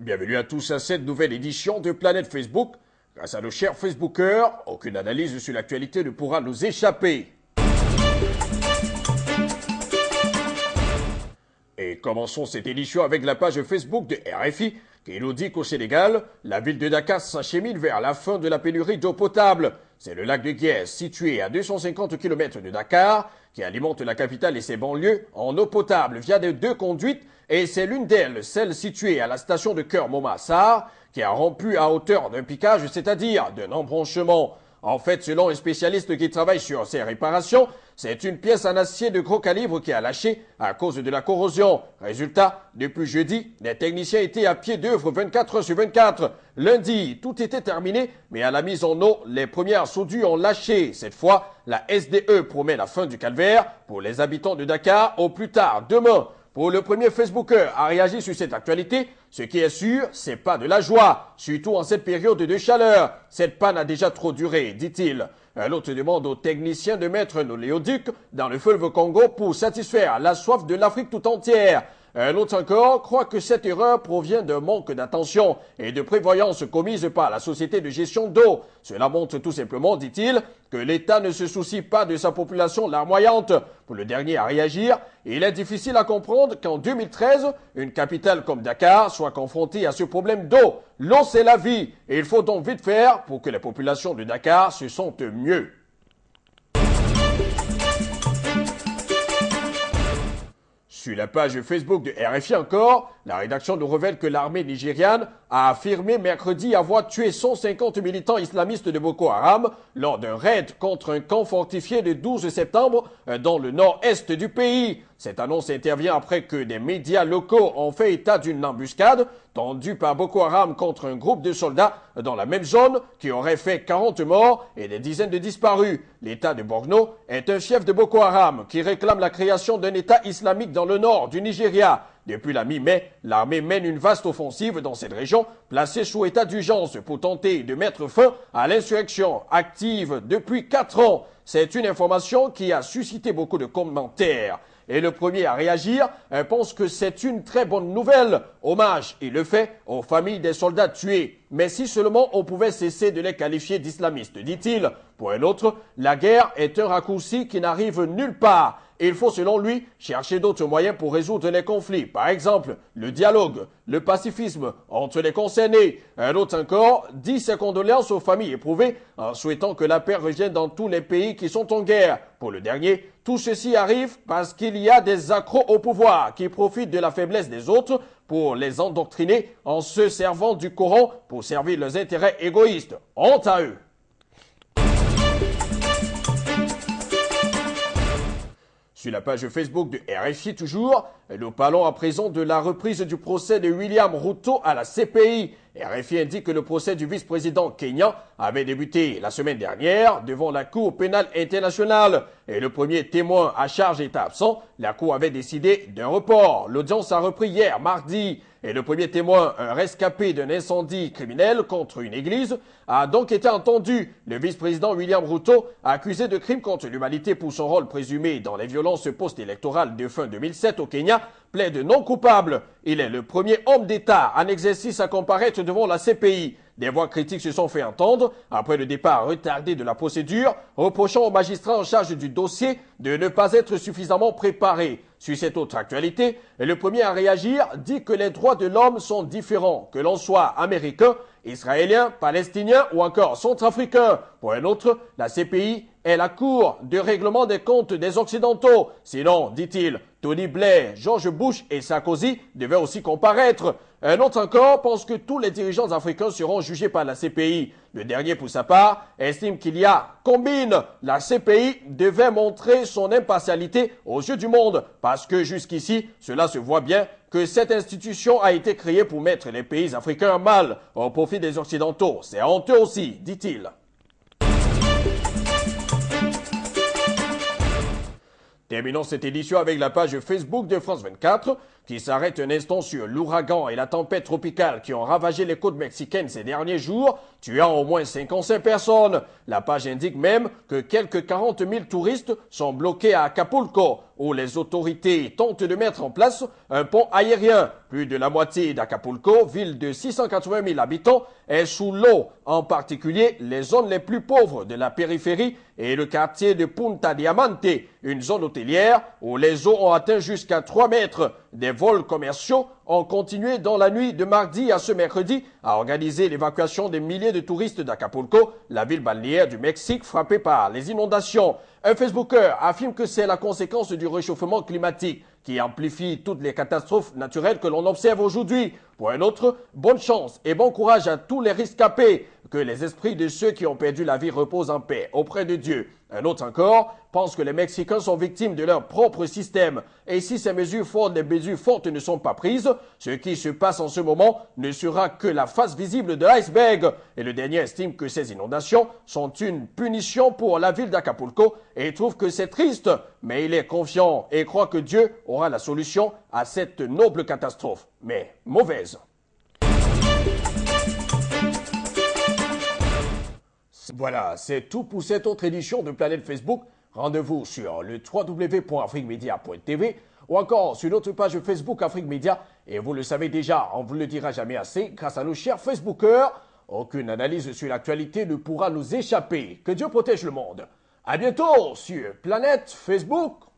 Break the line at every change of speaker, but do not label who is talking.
bienvenue à tous à cette nouvelle édition de Planète Facebook. Grâce à nos chers Facebookers, aucune analyse sur l'actualité ne pourra nous échapper. Et commençons cette édition avec la page Facebook de RFI qui nous dit qu'au Sénégal, la ville de Dakar s'achemine vers la fin de la pénurie d'eau potable. C'est le lac de Guiers, situé à 250 km de Dakar, qui alimente la capitale et ses banlieues en eau potable via deux conduites, et c'est l'une d'elles, celle située à la station de Keur Momassar, qui a rompu à hauteur d'un piquage, c'est-à-dire d'un embranchement. En fait, selon un spécialiste qui travaille sur ces réparations, c'est une pièce en acier de gros calibre qui a lâché à cause de la corrosion. Résultat, depuis jeudi, les techniciens étaient à pied d'œuvre 24 heures sur 24. Lundi, tout était terminé, mais à la mise en eau, les premières soudures ont lâché. Cette fois, la SDE promet la fin du calvaire pour les habitants de Dakar au plus tard demain. Pour le premier Facebooker à réagir sur cette actualité, ce qui est sûr, c'est pas de la joie, surtout en cette période de chaleur. Cette panne a déjà trop duré, dit-il. Un autre demande aux techniciens de mettre un oléoduc dans le fleuve Congo pour satisfaire la soif de l'Afrique tout entière. Un autre encore croit que cette erreur provient d'un manque d'attention et de prévoyance commise par la société de gestion d'eau. Cela montre tout simplement, dit-il, que l'État ne se soucie pas de sa population larmoyante. Pour le dernier à réagir, il est difficile à comprendre qu'en 2013, une capitale comme Dakar soit confrontée à ce problème d'eau. L'eau, c'est la vie et il faut donc vite faire pour que les populations de Dakar se sentent mieux. Sur la page Facebook de RFI encore, la rédaction nous révèle que l'armée nigériane a affirmé mercredi avoir tué 150 militants islamistes de Boko Haram lors d'un raid contre un camp fortifié le 12 septembre dans le nord-est du pays. Cette annonce intervient après que des médias locaux ont fait état d'une embuscade tendue par Boko Haram contre un groupe de soldats dans la même zone qui aurait fait 40 morts et des dizaines de disparus. L'État de Borno est un fief de Boko Haram qui réclame la création d'un État islamique dans le nord du Nigeria. Depuis la mi-mai, l'armée mène une vaste offensive dans cette région, placée sous état d'urgence pour tenter de mettre fin à l'insurrection active depuis 4 ans. C'est une information qui a suscité beaucoup de commentaires. Et le premier à réagir pense que c'est une très bonne nouvelle. Hommage, il le fait, aux familles des soldats tués. Mais si seulement on pouvait cesser de les qualifier d'islamistes, dit-il. Pour un autre, la guerre est un raccourci qui n'arrive nulle part. Il faut, selon lui, chercher d'autres moyens pour résoudre les conflits. Par exemple, le dialogue, le pacifisme entre les concernés. Un autre encore dit ses condoléances aux familles éprouvées en souhaitant que la paix revienne dans tous les pays qui sont en guerre. Pour le dernier, tout ceci arrive parce qu'il y a des accros au pouvoir qui profitent de la faiblesse des autres pour les endoctriner en se servant du Coran pour servir leurs intérêts égoïstes. Honte à eux! Sur la page Facebook de RFI toujours, nous parlons à présent de la reprise du procès de William Ruto à la CPI. RFI indique que le procès du vice-président kenyan avait débuté la semaine dernière devant la Cour pénale internationale. Et le premier témoin à charge était absent. La Cour avait décidé d'un report. L'audience a repris hier, mardi. Et le premier témoin, un rescapé d'un incendie criminel contre une église, a donc été entendu. Le vice-président William Ruto, accusé de crimes contre l'humanité pour son rôle présumé dans les violences post-électorales de fin 2007 au Kenya, plaide non coupable. Il est le premier homme d'État en exercice à comparaître devant la CPI. Des voix critiques se sont fait entendre après le départ retardé de la procédure, reprochant aux magistrats en charge du dossier de ne pas être suffisamment préparés. Sur cette autre actualité, le premier à réagir dit que les droits de l'homme sont différents, que l'on soit américain, israélien, palestinien ou encore centrafricain. Pour un autre, la CPI est la cour de règlement des comptes des Occidentaux. Sinon, dit-il, Tony Blair, George Bush et Sarkozy devaient aussi comparaître. Un autre encore pense que tous les dirigeants africains seront jugés par la CPI. Le dernier, pour sa part, estime qu'il y a combine. La CPI devait montrer son impartialité aux yeux du monde parce que jusqu'ici, cela se voit bien que cette institution a été créée pour mettre les pays africains à mal au profit des Occidentaux. C'est honteux aussi, dit-il. Terminons cette édition avec la page Facebook de France 24 qui s'arrête un instant sur l'ouragan et la tempête tropicale qui ont ravagé les côtes mexicaines ces derniers jours. tuant au moins 55 personnes. La page indique même que quelques 40 000 touristes sont bloqués à Acapulco, où les autorités tentent de mettre en place un pont aérien. Plus de la moitié d'Acapulco, ville de 680 000 habitants, est sous l'eau, en particulier les zones les plus pauvres de la périphérie et le quartier de Punta Diamante, une zone hôtelière où les eaux ont atteint jusqu'à 3 mètres. Des vols commerciaux ont continué dans la nuit de mardi à ce mercredi à organiser l'évacuation des milliers de touristes d'Acapulco, la ville balnéaire du Mexique frappée par les inondations. Un Facebooker affirme que c'est la conséquence du réchauffement climatique qui amplifie toutes les catastrophes naturelles que l'on observe aujourd'hui. Pour un autre, bonne chance et bon courage à tous les rescapés. Que les esprits de ceux qui ont perdu la vie reposent en paix auprès de Dieu. Un autre encore pense que les Mexicains sont victimes de leur propre système. Et si ces mesures fortes ne sont pas prises, ce qui se passe en ce moment ne sera que la face visible de l'iceberg. Et le dernier estime que ces inondations sont une punition pour la ville d'Acapulco et trouve que c'est triste. Mais il est confiant et croit que Dieu aura la solution à cette noble catastrophe. Mais mauvaise. Voilà, c'est tout pour cette autre édition de Planète Facebook. Rendez-vous sur le www.afriquemedia.tv ou encore sur notre page Facebook Afrique Média. Et vous le savez déjà, on ne vous le dira jamais assez, grâce à nos chers Facebookers, aucune analyse sur l'actualité ne pourra nous échapper. Que Dieu protège le monde. À bientôt sur Planète Facebook.